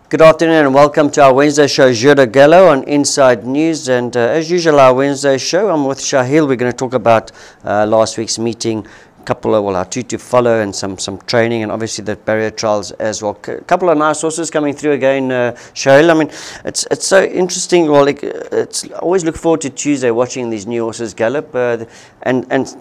Good afternoon and welcome to our Wednesday show, Jour du Galop on Inside News. And as usual, our Wednesday show, I'm with Shahil. We're going to talk about last week's meeting, our two to follow, and some training, and obviously the barrier trials as well. A couple of nice horses coming through again, Shahil. I mean, it's so interesting. Well, it's I always look forward to Tuesday watching these new horses gallop, and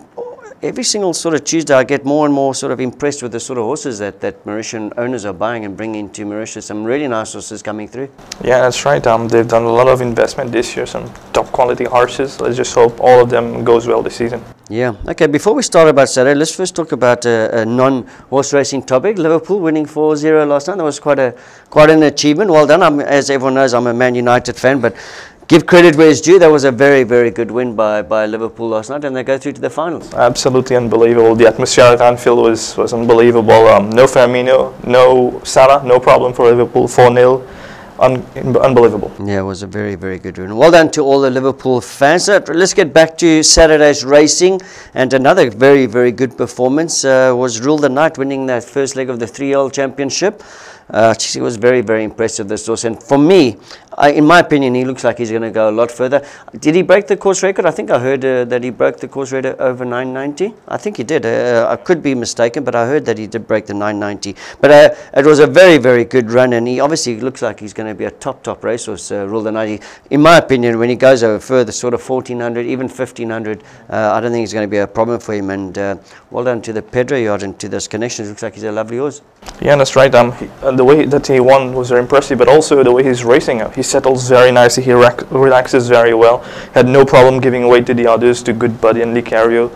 every single sort of Tuesday I get more and more sort of impressed with the sort of horses that Mauritian owners are buying and bringing to Mauritius. Some really nice horses coming through. Yeah, that's right. They've done a lot of investment this year, some top quality horses. Let's just hope all of them goes well this season. Yeah. Okay, before we start about Saturday, let's first talk about a non-horse racing topic. Liverpool winning 4-0 last night. That was quite an achievement. Well done. As everyone knows, I'm a Man United fan, but give credit where it's due. That was a very, very good win by Liverpool last night, and they go through to the finals. Absolutely unbelievable. The atmosphere at Anfield was unbelievable. No Firmino, no Salah, no problem for Liverpool. 4-0. Unbelievable. Yeah, it was a very, very good win. Well done to all the Liverpool fans. Let's get back to Saturday's racing, and another very, very good performance was Rule the Night winning that first leg of the 3-year-old championship. He was very, very impressive, this horse, and for me, in my opinion, he looks like he's going to go a lot further. Did he break the course record? I think I heard that he broke the course record over 990. I think he did. I could be mistaken, but I heard that he did break the 990. But it was a very, very good run, and he obviously looks like he's going to be a top racehorse, Rule the Night. In my opinion, when he goes over further, sort of 1400, even 1500, I don't think it's going to be a problem for him. And well done to the Perdrau yard and to this connection. It looks like he's a lovely horse. Yeah, that's right. The way that he won was very impressive, but also the way he's racing. He settles very nicely. He relaxes very well. Had no problem giving way to the others, to Good Buddy and Licario.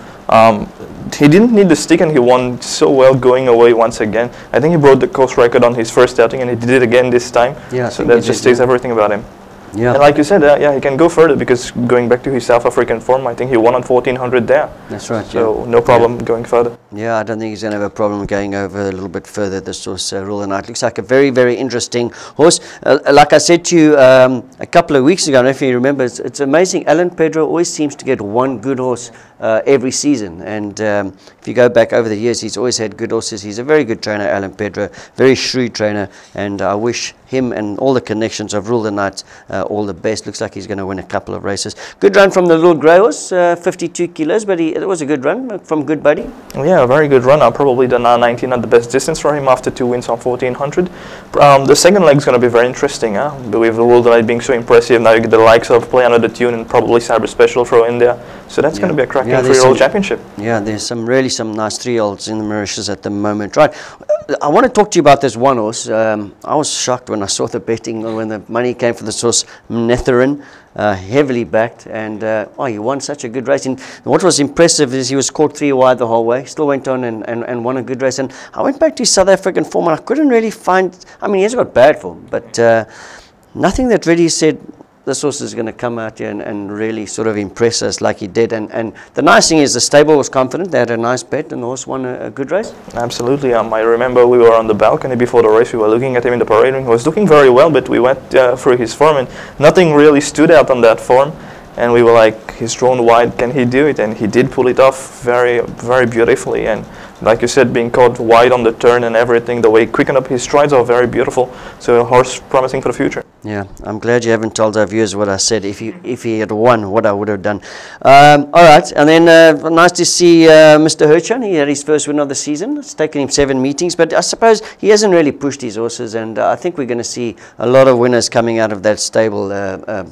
He didn't need the stick, and he won so well going away once again. I think he broke the course record on his first outing, and he did it again this time. Yeah, so that just says everything about him. Yeah. And like you said, yeah, he can go further, because going back to his South African form, I think he won on 1400 there. That's right. So no problem going further. Yeah, I don't think he's going to have a problem going over a little bit further. This horse, Rule the Night, looks like a very, very interesting horse. Like I said to you a couple of weeks ago, I don't know if you remember, it's amazing. Alan Perdrau always seems to get one good horse every season, and if you go back over the years, he's always had good horses. He's a very good trainer, Alan Perdrau, very shrewd trainer, and I wish him and all the connections of Rule the Night all the best. Looks like he's going to win a couple of races. Good run from the little grey horse, 52 kilos, but it was a good run from Good Buddy. Yeah, a very good run. Probably the 19 at the best distance for him after 2 wins on 1400. The second leg is going to be very interesting. With the Rule the Night being so impressive, now you get the likes of Play Another Tune and probably Cyber Special throw in there. So that's going to be a cracking 3-year-old championship. Yeah, there's some nice 3-year-olds in the Mauritius at the moment. Right, I want to talk to you about this one horse. I was shocked when I saw the betting, when the money came for this horse, Notre, heavily backed, and he won such a good race. And what was impressive is he was caught 3 wide the whole way, still went on and won a good race. And I went back to his South African form, and I couldn't really find, I mean, he has got bad form, but nothing that really said this horse is going to come out here and really sort of impress us like he did. And the nice thing is the stable was confident. They had a nice bet, and the horse won a good race. Absolutely. I remember we were on the balcony before the race. We were looking at him in the parade ring. He was looking very well, but we went through his form, and nothing really stood out on that form. And we were like, he's drawn wide, can he do it? And he did pull it off very, very beautifully. And like you said, being caught wide on the turn and everything, the way he quickened up his strides are very beautiful. So a horse promising for the future. Yeah, I'm glad you haven't told our viewers what I said. If he had won, what I would have done. All right, and then nice to see Mr. Hirchan. He had his first win of the season. It's taken him 7 meetings, but I suppose he hasn't really pushed his horses, and I think we're going to see a lot of winners coming out of that stable.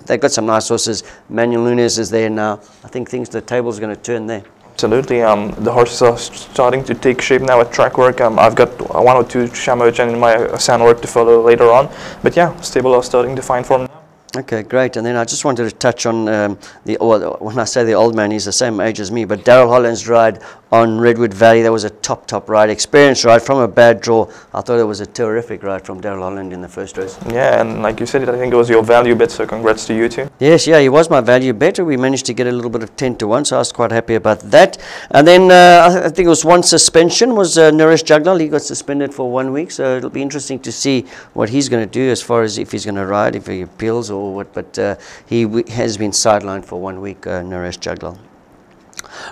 They've got some nice horses. Manuel Nunes is there now. I think the table's going to turn there. Absolutely. The horses are starting to take shape now at Trackwork. I've got 1 or 2 Shamojan in my sandwork to follow later on. But yeah, stable are starting to find form now. Okay, great. And then I just wanted to touch on when I say the old man, he's the same age as me, but Daryl Holland's ride on Redwood Valley. That was a top ride, experienced ride from a bad draw. I thought it was a terrific ride from Daryl Holland in the first race. Yeah, and like you said, I think it was your value bet, so congrats to you too. Yes, yeah, he was my value bet. We managed to get a little bit of 10-1, so I was quite happy about that. And then I think it was one suspension, was Naresh Juglal. He got suspended for 1 week, so it'll be interesting to see what he's going to do as far as if he's going to ride, if he appeals or what. But he has been sidelined for 1 week, Naresh Juglal.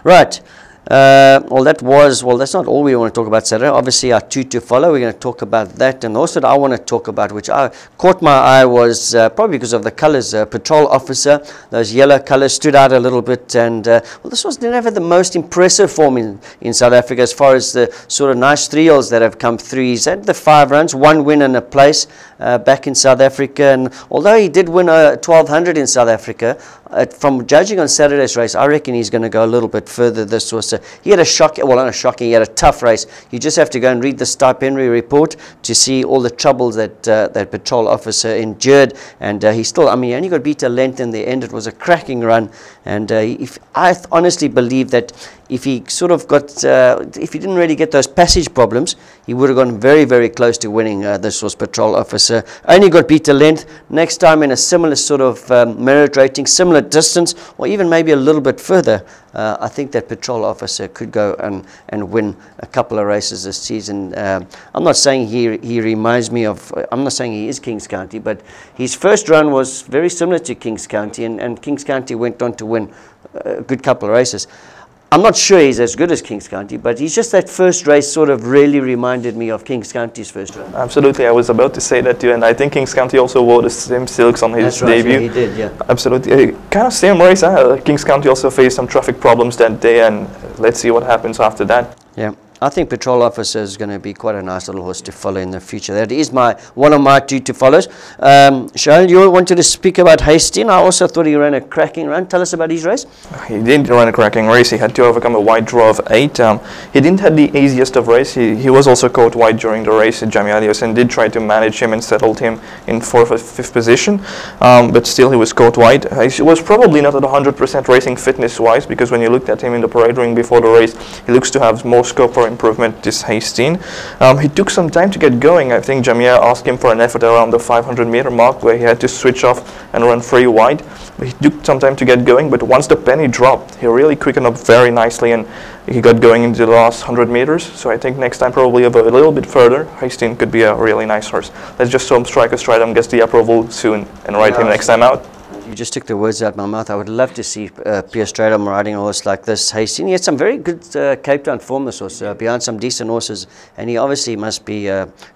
Right. That's not all we want to talk about Saturday. Obviously, our 2 to follow, we're going to talk about that. And also that I want to talk about, which caught my eye, was probably because of the colors. Patrol officer, those yellow colors stood out a little bit. And this was never the most impressive form in South Africa as far as the sort of nice 3-year-olds that have come through. He's had the 5 runs, 1 win and a place back in South Africa. And although he did win a 1200 in South Africa, from judging on Saturday's race, I reckon he's going to go a little bit further. This was he had a shocking, well, not a shocking, he had a tough race. You just have to go and read the Stipendiary report to see all the troubles that that patrol officer endured. And he still, I mean, he only got beat a length in the end. It was a cracking run. And I honestly believe that if he sort of got, if he didn't really get those passage problems, he would have gone very, very close to winning. This was patrol officer. Only got beat a length. Next time in a similar sort of merit rating, similar distance, or even maybe a little bit further, I think that patrol officer could go and win a couple of races this season. I'm not saying he reminds me of, I'm not saying he is Kings County, but his first run was very similar to Kings County, and Kings County went on to win a good couple of races. I'm not sure he's as good as Kings County, but he's just that first race sort of really reminded me of Kings County's first run. Absolutely, I was about to say that too, and I think Kings County also wore the same silks on his debut. Yeah, he did, yeah. Absolutely, kind of same race. Kings County also faced some traffic problems that day, and let's see what happens after that. Yeah. I think Patrol Officer is going to be quite a nice little horse to follow in the future. That is one of my 2 to follows. Sharon, you wanted to speak about Hastings. I also thought he ran a cracking run. Tell us about his race. He did run a cracking race. He had to overcome a wide draw of 8. He didn't have the easiest of race. He was also caught wide during the race. Neisius and did try to manage him and settled him in 4th or 5th position. But still he was caught wide. He was probably not at 100% racing fitness-wise, because when you looked at him in the parade ring before the race, he looks to have more scope for improvement this Hastings. He took some time to get going. I think Jamia asked him for an effort around the 500-meter mark where he had to switch off and run 3 wide. But he took some time to get going, but once the penny dropped, he really quickened up very nicely and he got going into the last 100 meters. So I think next time probably a little bit further, Hastings could be a really nice horse. Let's just strike a stride and get the approval soon and ride him next time out. You just took the words out of my mouth. I would love to see Pierre Stradom riding a horse like this. Hastings, he had some very good Cape Town form, this horse, behind some decent horses, and he obviously must be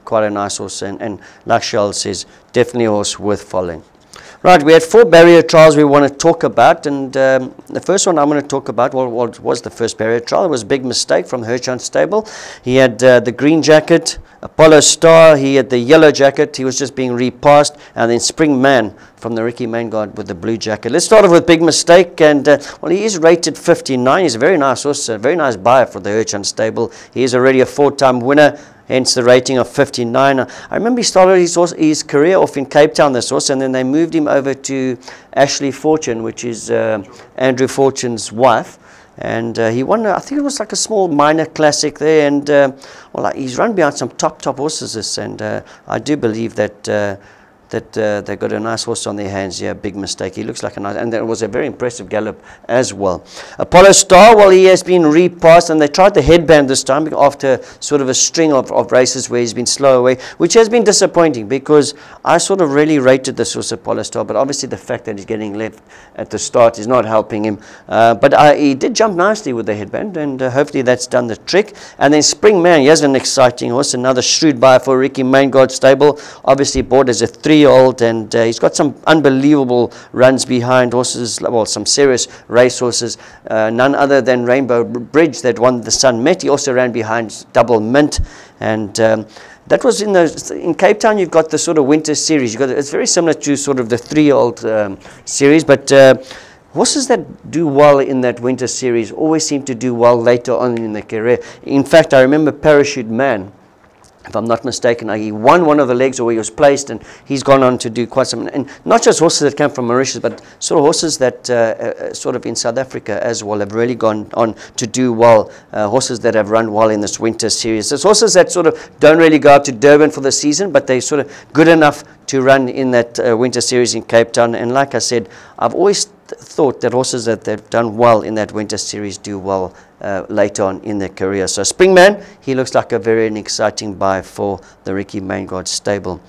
quite a nice horse, and like Charles says, definitely a horse worth following. Right, we had 4 barrier trials we want to talk about, and the first one I'm going to talk about, what was the first barrier trial? It was a big mistake from Hirschhorn Stable. He had the green jacket, Apollo Star, he had the yellow jacket, he was just being repassed, and then Spring Man from the Ricky Maingard with the blue jacket. Let's start off with big mistake, and well, he is rated 59. He's a very nice horse, a very nice buyer for the Hirschhorn Stable. He is already a 4-time winner, hence the rating of 59. I remember he started his career off in Cape Town, this horse, and then they moved him over to Ashley Fortune, which is Andrew Fortune's wife. And he won, I think it was like a small minor classic there, and well, he's run behind some top horses, and I do believe that they got a nice horse on their hands here. Big mistake. He looks like a nice, and it was a very impressive gallop as well. Apollo Star, well, he has been repassed, and they tried the headband this time after sort of a string of races where he's been slow away, which has been disappointing because I sort of really rated this horse Apollo Star, but obviously the fact that he's getting left at the start is not helping him. But he did jump nicely with the headband, and hopefully that's done the trick. And then Spring Man, he has an exciting horse, another shrewd buyer for Ricky Maingard Stable, obviously bought as a 3-year-old, and he's got some unbelievable runs behind horses, well, some serious race horses, none other than Rainbow Bridge that won the Sun Met. He also ran behind Double Mint, and that was in Cape Town. You've got the sort of winter series. It's very similar to sort of the 3-year-old series, but horses that do well in that winter series always seem to do well later on in their career. In fact, I remember Parachute Man, if I'm not mistaken, he won one of the legs, or he was placed, and he's gone on to do quite some, and not just horses that came from Mauritius, but sort of horses that sort of in South Africa as well have really gone on to do well, horses that have run well in this winter series. There's horses that sort of don't really go up to Durban for the season, but they're sort of good enough to run in that winter series in Cape Town. And like I said, I've always thought that horses that have done well in that winter series do well later on in their career. So Springman, he looks like a very exciting buy for the Ricky Maingard Stable.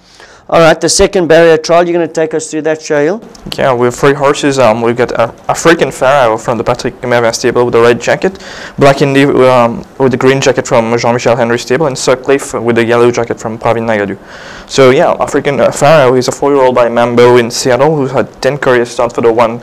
All right, the second barrier trial, you're going to take us through that, Shahil? Yeah, we have 3 horses. We've got African Pharaoh from the Patrick Mervin stable with the red jacket, Black Indy with the green jacket from Jean-Michel Henry stable, and Sutcliffe with the yellow jacket from Pravin Nagadu. So yeah, African Pharaoh is a 4-year-old by Mambo in Seattle who had 10 career starts for the one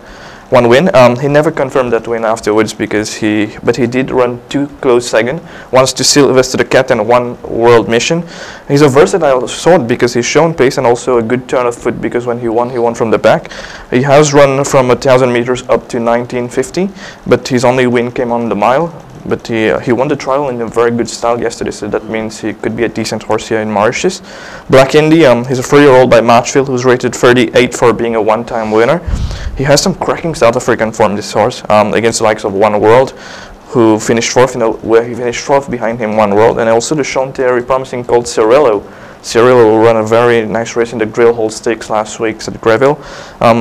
win. He never confirmed that win afterwards because he did run 2 close second, once to Sylvester the Cat and 1 World Mission. He's a versatile sort because he's shown pace and also a good turn of foot, because when he won from the back. He has run from 1,000 meters up to 1950, but his only win came on the mile. But he won the trial in a very good style yesterday, so that means he could be a decent horse here in Mauritius. Black Indy, he's a 3-year-old by Marchfield who's rated 38 for being a one-time winner. He has some cracking South African form, this horse, against the likes of One World, who finished 4th, where he finished 4th behind him, One World, and also the Sean Terry promising colt Cirillo. Cirillo ran a very nice race in the Grill Hole Stakes last week at Greville.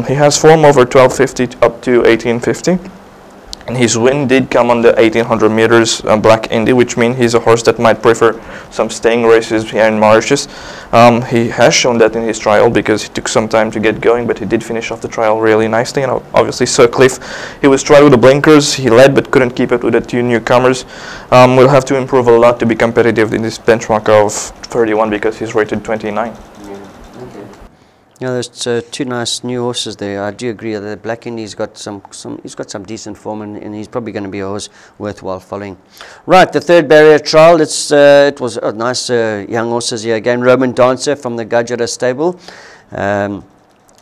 He has form over 1250 up to 1850. And his win did come on the 1800 meters Black Indy, which means he's a horse that might prefer some staying races here in Mauritius. He has shown that in his trial because he took some time to get going, but he did finish off the trial really nicely. And obviously Sutcliffe, he was tried with the blinkers, he led but couldn't keep it with the 2 newcomers. We'll have to improve a lot to be competitive in this benchmark of 31 because he's rated 29. Yeah, there's 2 nice new horses there. I do agree that Black Indy's got some decent form, and he's probably going to be a horse worthwhile following. Right, the third barrier trial. It was a nice young horses here again. Roman Dancer from the Gujadhur stable.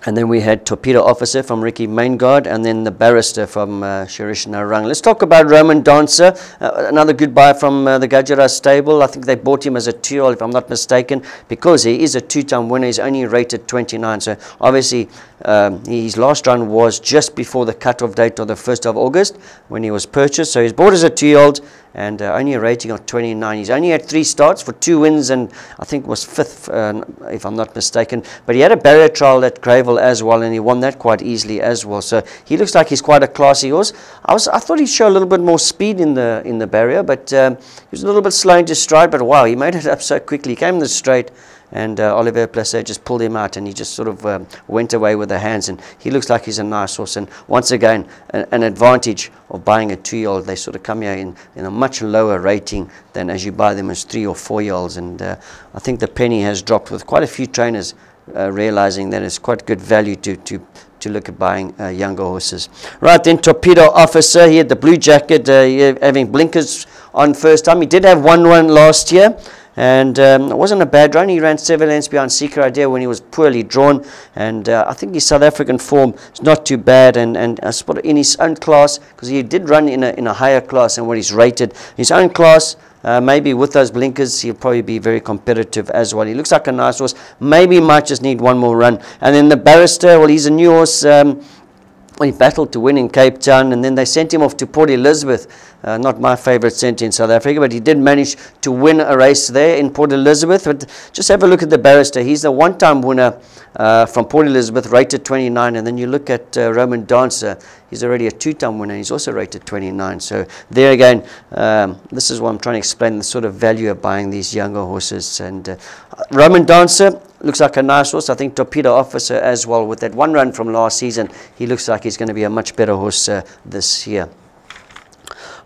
And then we had Torpedo Officer from Ricky Maingard, and then the Barrister from Shirish Narang. Let's talk about Roman Dancer, another good buy from the Gujadhur stable. I think they bought him as a 2-year-old, if I'm not mistaken, because he is a 2-time winner. He's only rated 29. So obviously his last run was just before the cut-off date of the 1st of August when he was purchased. So he's bought as a 2-year-old. And only a rating of 29. He's only had 3 starts for 2 wins, and I think was 5th, if I'm not mistaken. But he had a barrier trial at Greville as well, and he won that quite easily as well. So he looks like he's quite a classy horse. I thought he'd show a little bit more speed in the barrier, but he was a little bit slow into stride. But wow, he made it up so quickly. He came in the straight, and Olivier Placet just pulled him out, and he just sort of went away with the hands. And he looks like he's a nice horse. And once again, an advantage of buying a 2-year-old. They sort of come here in a much lower rating than as you buy them as 3 or 4-year-olds. And I think the penny has dropped with quite a few trainers realizing that it's quite good value to look at buying younger horses. Right, then Torpedo Officer, he had the blue jacket, having blinkers on first time. He did have 1-1 last year. And it wasn't a bad run. He ran 7 lengths behind Secret Idea when he was poorly drawn. And I think his South African form is not too bad. And I spot in his own class, because he did run in a higher class than what he's rated. His own class, maybe with those blinkers, he'll probably be very competitive as well. He looks like a nice horse. Maybe he might just need 1 more run. And then the Barrister, well, he's a new horse. He battled to win in Cape Town, and then they sent him off to Port Elizabeth. Not my favorite centre in South Africa, but he did manage to win a race there in Port Elizabeth. But just have a look at the Barrister. He's a 1-time winner from Port Elizabeth, rated 29. And then you look at Roman Dancer. He's already a 2-time winner. He's also rated 29. So there again, this is what I'm trying to explain, the sort of value of buying these younger horses. And Roman Dancer looks like a nice horse. I think Torpedo Officer as well. With that 1 run from last season, he looks like he's going to be a much better horse this year.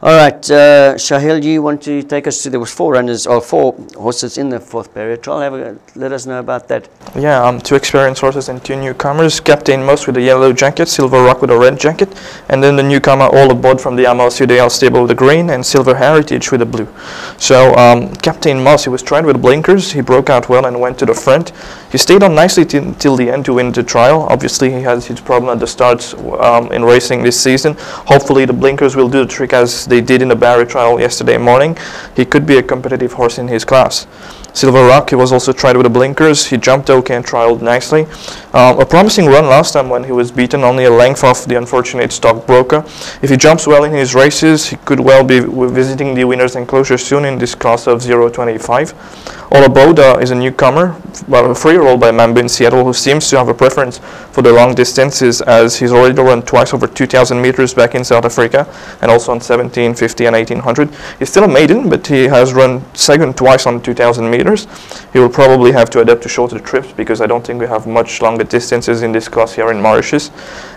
All right, Shahil, you want to take us through? There was 4 runners or 4 horses in the 4th barrier trial. Let us know about that. Yeah, 2 experienced horses and 2 newcomers. Captain Moss with the yellow jacket, Silver Rock with a red jacket, and then the newcomer All Aboard from the Amos Udayal stable with the green, and Silver Heritage with the blue. So Captain Moss, he was tried with blinkers. He broke out well and went to the front. He stayed on nicely till the end to win the trial. Obviously, he has his problem at the starts in racing this season. Hopefully, the blinkers will do the trick as they did in the barrier trial yesterday morning. He could be a competitive horse in his class. Silver Rock, he was also tried with the blinkers. He jumped okay and trialed nicely. A promising run last time when he was beaten only a length off the unfortunate stockbroker. If he jumps well in his races, he could well be visiting the winner's enclosure soon in this class of 0.25. All Aboard is a newcomer, well, a 3-year-old by Mambo in Seattle, who seems to have a preference for the long distances, as he's already run twice over 2,000 meters back in South Africa, and also on 1750 and 1800. He's still a maiden, but he has run second twice on 2,000 meters. meters. He will probably have to adapt to shorter trips because I don't think we have much longer distances in this class here in Mauritius.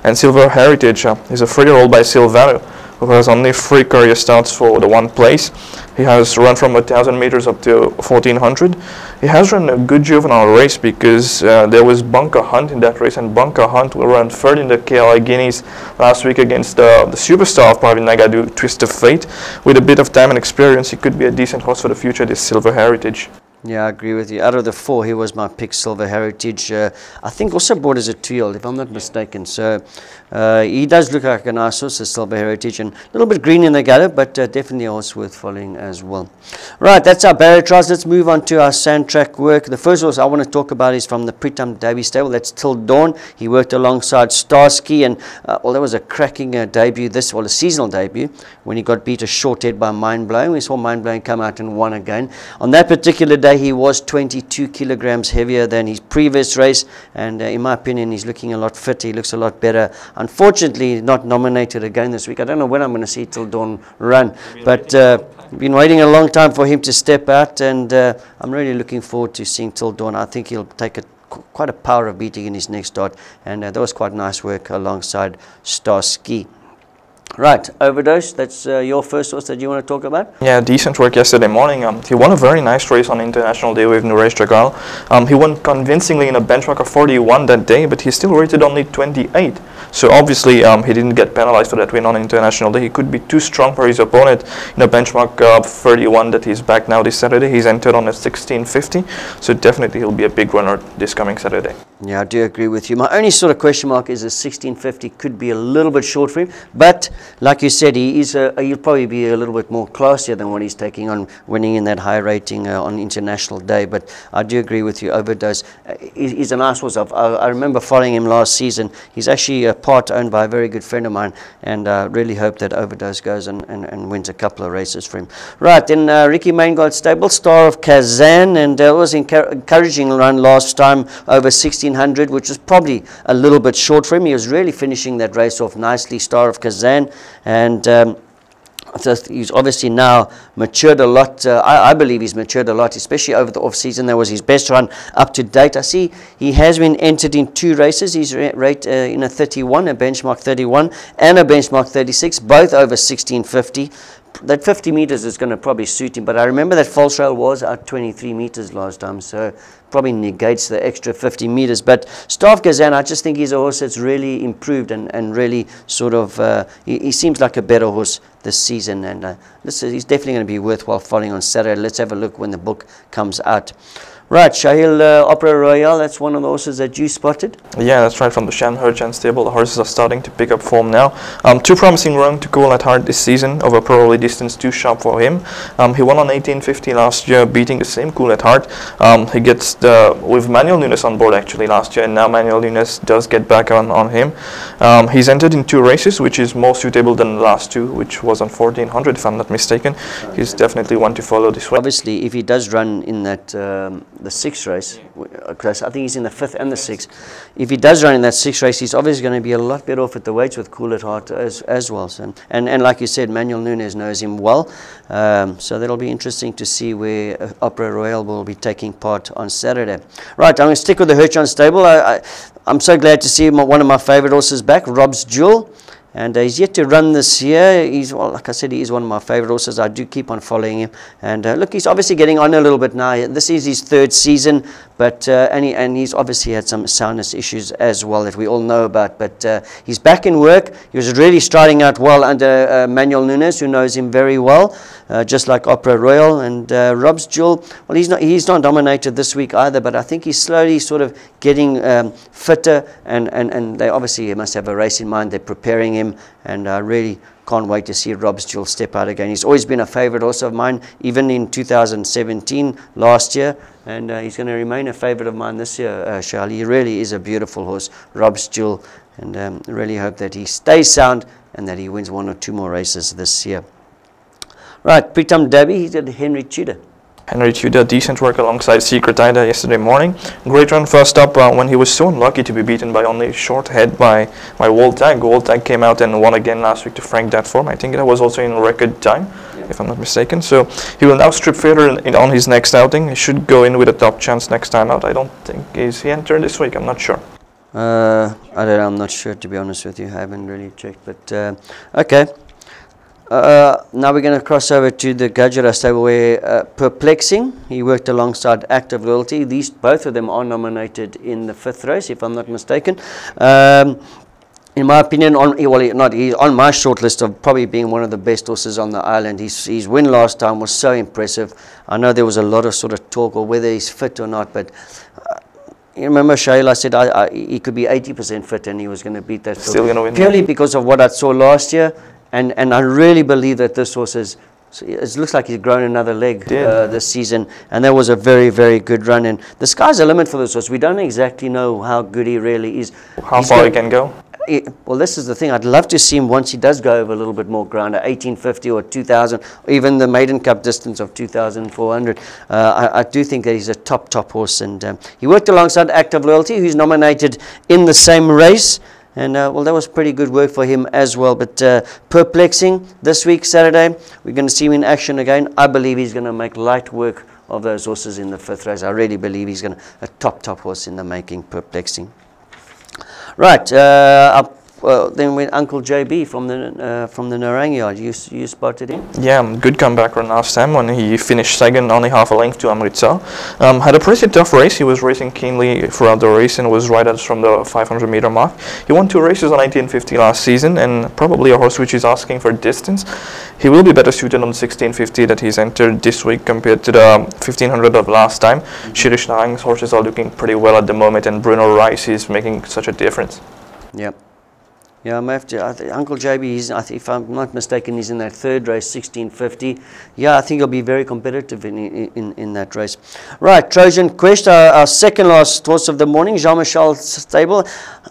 And Silver Heritage is a 3-year-old by Silvano, who has only 3 career starts for the one place. He has run from 1,000 meters up to 1,400. He has run a good juvenile race because there was Bunker Hunt in that race, and Bunker Hunt will run third in the KLI Guineas last week against the superstar of Pravin Nagadu, Twist of Fate. With a bit of time and experience, he could be a decent horse for the future, this Silver Heritage. Yeah, I agree with you. Out of the 4, he was my pick, Silver Heritage. I think also bought as a 2-year-old, if I'm not mistaken. So he does look like a nice horse, a Silver Heritage, and a little bit green in the gallop, but definitely a horse worth following as well. Right, that's our barrier trials. Let's move on to our sand track work. The first horse I want to talk about is from the Pritam Davy stable. That's Till Dawn. He worked alongside Starsky, and that was a cracking debut, a seasonal debut, when he got beat a short head by Mind Blowing. We saw Mind Blowing come out and won again. On that particular day, he was 22 kilograms heavier than his previous race, and in my opinion, he's looking a lot fitter. He looks a lot better. Unfortunately, not nominated again this week. I don't know when I'm going to see Till Dawn run, but been waiting a long time for him to step out, and I'm really looking forward to seeing Till Dawn. I think he'll take quite a power of beating in his next start, and that was quite nice work alongside Starsky. Right, Overdose, that's your first horse that you want to talk about? Yeah, decent work yesterday morning. He won a very nice race on International Day with Nuresh Dragal. He won convincingly in a benchmark of 41 that day, but he still rated only 28. So obviously he didn't get penalized for that win on International Day. He could be too strong for his opponent in a benchmark of 31 that he's back now this Saturday. He's entered on a 1650, so definitely he'll be a big runner this coming Saturday. Yeah, I do agree with you. My only sort of question mark is a 1650 could be a little bit short for him, but like you said, he'll probably be a little bit more classier than what he's taking on winning in that high rating on International Day. But I do agree with you, Overdose. He's a nice horse. I remember following him last season. He's actually a part owned by a very good friend of mine, and I really hope that Overdose goes and wins a couple of races for him. Right, then Ricky Maingold stable, Star of Kazan, and it was an encouraging run last time over 1600, which was probably a little bit short for him. He was really finishing that race off nicely, Star of Kazan. And so he's obviously now matured a lot. I believe he's matured a lot, especially over the off-season. That was his best run up to date. I see he has been entered in 2 races. He's rated in a 31, a benchmark 31, and a benchmark 36, both over 1650. That 50 meters is going to probably suit him, but I remember that false rail was at 23 meters last time, so probably negates the extra 50 meters. But Staff Gazan, I just think he's a horse that's really improved and really sort of, he seems like a better horse this season, and he's definitely going to be worthwhile following on Saturday. Let's have a look when the book comes out. Right, Shahil Opera Royale, that's one of the horses that you spotted? Yeah, that's right, from the Shamherchan stable. The horses are starting to pick up form now. 2 promising runs to go at heart this season, over probably distance too sharp for him. He won on 1850 last year, beating the same cool at heart. He gets with Manuel Nunes on board actually last year, and now Manuel Nunes does get back on him. He's entered in 2 races, which is more suitable than the last 2, which was on 1400 if I'm not mistaken. He's definitely one to follow this way. Obviously, if he does run in that the 6th race, because I think he's in the 5th and the 6th. If he does run in that 6th race, he's obviously going to be a lot better off at the weights with Cool at Heart as well. So, and like you said, Manuel Nunes knows him well, so that'll be interesting to see where Opera Royale will be taking part on Saturday. Right, I'm going to stick with the Hirchon stable. I'm so glad to see one of my favorite horses back, Rob's Jewel. And he's yet to run this year. Well, like I said, he is one of my favorite horses. I do keep on following him. And look, he's obviously getting on a little bit now. This is his 3rd season, but and he's obviously had some soundness issues as well that we all know about. But he's back in work. He was really striding out well under Manuel Nunes, who knows him very well, just like Opera Royale. And Rob's Jewel, well, he's not dominated this week either, but I think he's slowly sort of getting fitter, and they obviously must have a race in mind. They're preparing him, and I really can't wait to see Rob's Jewel step out again. He's always been a favorite horse of mine, even in 2017 last year, and he's going to remain a favorite of mine this year, Charlie. He really is a beautiful horse, Rob's Jewel, and really hope that he stays sound and that he wins 1 or 2 more races this year. Right, Pritam Dabi, he's got Henry Tudor. Henry Tudor, decent work alongside Secret Ida yesterday morning. Great run first up when he was so unlucky to be beaten by only a short head by Woltag. Woltag came out and won again last week to frank that form. I think that was also in record time. if I'm not mistaken. So he will now strip further on his next outing. He should go in with a top chance next time out. I don't think is he entered this week. I'm not sure. I don't know. I'm not sure, to be honest with you. I haven't really checked, but okay. Now we're going to cross over to the Gujadhur stable where Perplexing, he worked alongside Active Loyalty. Both of them are nominated in the 5th race, if I'm not mistaken. In my opinion, he's on my short list of probably being one of the best horses on the island. His win last time was so impressive. I know there was a lot of sort of talk of whether he's fit or not, but you remember Shayla said he could be 80% fit and he was going to beat that. Still going to win. Purely because of what I saw last year. And I really believe that this horse it looks like he's grown another leg this season. And that was a very, very good run. And the sky's the limit for this horse. We don't exactly know how good he really is. How far he can go? Well, this is the thing. I'd love to see him once he does go over a little bit more ground at 1850 or 2000, or even the Maiden Cup distance of 2400. I do think that he's a top horse. And he worked alongside Active Loyalty, who's nominated in the same race. And well, that was pretty good work for him as well. But Perplexing this week, Saturday, we're going to see him in action again. I believe he's going to make light work of those horses in the 5th race. I really believe he's going to a top horse in the making. Perplexing. Right. Then went Uncle JB from the Narang yard. You spotted him? Yeah, good comeback run last time when he finished second, only half a length to Amritsar. Had a pretty tough race. He was racing keenly throughout the race and was right at from the 500 meter mark. He won 2 races on 1950 last season and probably a horse which is asking for distance. He will be better suited on 1650 that he's entered this week compared to the 1500 of last time. Shirish Narang's horses are looking pretty well at the moment and Bruno Rice is making such a difference. Yep. Yeah, I may have to. Uncle JB, if I'm not mistaken, he's in that 3rd race, 1650. Yeah, I think he'll be very competitive in that race. Right, Trojan Quest, our second last horse of the morning, Jean-Michel stable.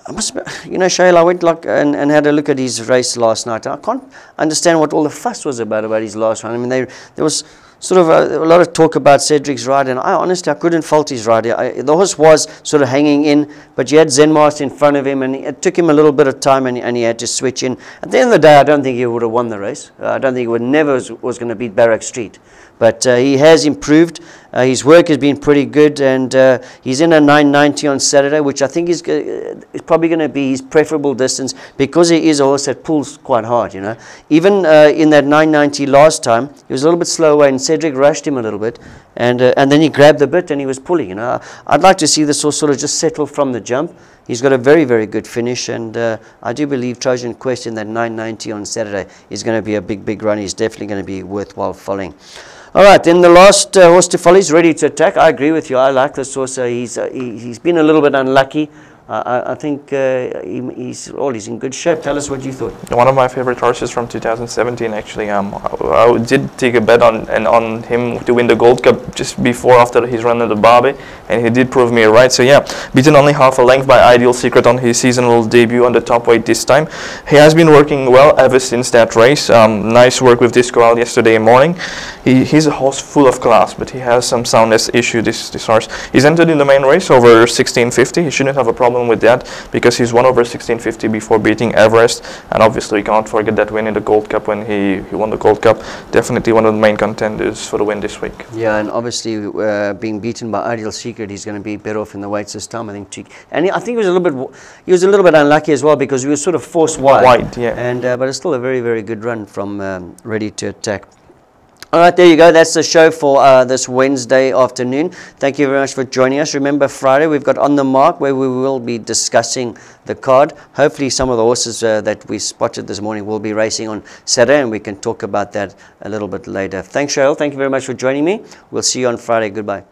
Shayla, I went and had a look at his race last night. I can't understand what all the fuss was about his last one. I mean, there was sort of a lot of talk about Cedric's ride, and honestly I couldn't fault his ride. The horse was sort of hanging in, but you had Zenmaster in front of him, and it took him a little bit of time, and he had to switch in. At the end of the day, I don't think he would have won the race. I don't think he was going to beat Barrack Street. But he has improved. His work has been pretty good, and he's in a 990 on Saturday, which I think is probably going to be his preferable distance because he is a horse that pulls quite hard, you know. Even in that 990 last time, he was a little bit slow away, and Cedric rushed him a little bit, and then he grabbed the bit and he was pulling, you know. I'd like to see this horse sort of just settle from the jump. He's got a very, very good finish, and I do believe Trojan Quest in that 990 on Saturday is going to be a big run. He's definitely going to be worthwhile following. All right, then the last horse to follow is Ready to Attack. I agree with you. I like this horse. He's been a little bit unlucky. I think he's in good shape. Tell us what you thought. One of my favorite horses from 2017, actually. I did take a bet on him to win the Gold Cup just after his run at the Barbie, and he did prove me right. So yeah, beaten only half a length by Ideal Secret on his seasonal debut on the top weight this time. He has been working well ever since that race. Nice work with Disco Out yesterday morning. He's a horse full of class, but he has some soundness issue, this horse. He's entered in the main race over 1650. He shouldn't have a problem with that because he's won over 1650 before beating Everest, and obviously you can't forget that win in the Gold Cup when he won the Gold Cup. Definitely one of the main contenders for the win this week. Yeah, and obviously being beaten by Ideal Secret, he's going to be better off in the weights this time, I think. And I think he was a little bit unlucky as well because he was sort of forced wide. Yeah. And but it's still a very, very good run from Ready to Attack. All right, there you go. That's the show for this Wednesday afternoon. Thank you very much for joining us. Remember, Friday we've got On the Mark where we will be discussing the card. Hopefully some of the horses that we spotted this morning will be racing on Saturday, and we can talk about that a little bit later. Thanks, Cheryl. Thank you very much for joining me. We'll see you on Friday. Goodbye.